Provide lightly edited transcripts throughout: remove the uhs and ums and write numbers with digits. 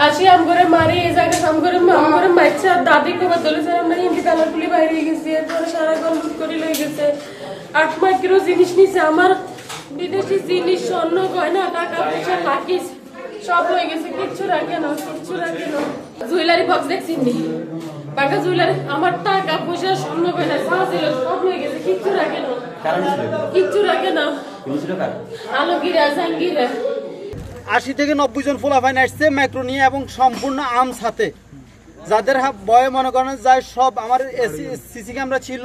আসি আম করে মারি এই জায়গা আম করে মাইছে দাদি কো বদলে স্যার আমরা হিন্দি তালা খুলি বাইরে গেছি এরপরে সারা ঘর লুট করে লয়ে গেছে 8 মাইক্রো জিনিস নিছে আমার বিদেশি জিনিস স্বর্ণ গয়না টাকা পয়সা লাকিস সব লয়ে গেছে কিচ্ছু রাখে না জুয়েলারি বক্স দেখছিস নি বাগা জুয়েলারি আমার টাকা পয়সা স্বর্ণ গয়না সাজিল সব লয়ে গেছে কিচ্ছু রাখে না কিচ্ছু রাখে না আলোগিরা জাঙ্গিরা 80 থেকে 90 জন ফোলাফাইন আসছে মাইক্রো নিয়ে এবং সম্পূর্ণ আর্মস হাতে যাদের ভয়ে মনে করেন যায় সব আমার সিসি ক্যামেরা ছিল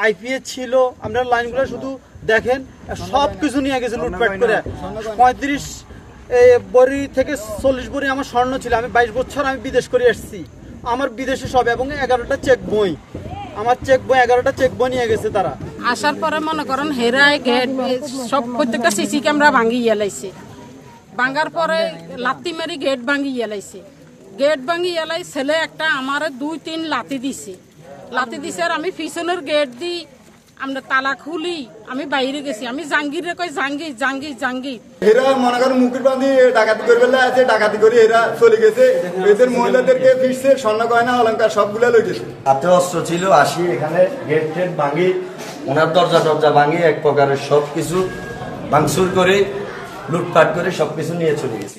আইপিএস ছিল আমরা লাইনগুলো শুধু দেখেন সব কিছু নিয়ে গেছে লুটপাট করে 35 বড়ি থেকে 40 বড়ি আমার স্বর্ণ ছিল আমি 22 বছর আমি বিদেশ করে আসছি আমার বিদেশে সব এবং 11টা চেক বই আমার চেক বই 11টা চেক বই নিয়ে গেছে তারা আসার পরে মনে করেন হেরায় গেট সব প্রত্যেকটা সিসি ক্যামেরা ভাঙিয়ে লাইছে ভাঙার পরে লাত্তি মারি গেট ভাঙিয়ে লাইছে গেট ভাঙিয়ে লাই ছেলে একটা আমার 2-3 লাতি দিছে আর আমি পিছনের গেট দিই আমরা তালা খুলি আমি বাইরে গেছি আমি জাঙ্গিরে কই জাঙ্গি এরা মনে করেন মুখের বাঁধি ডাকাতি করে ফেলে আছে ডাকাতি করে এরা চলে গেছে এদের মহিলাদেরকে ফিরছে স্বর্ণ গয়না অলংকার সবগুলো লয়ে গেছে হাতে অস্ত্র ছিল আসি এখানে গেট টেট ভাঙি ওনার দরজা ভাঙি এক প্রকারের সবকিছু ভাঙচুর করে লুটপাট করে সবকিছু নিয়ে চলে গেছে।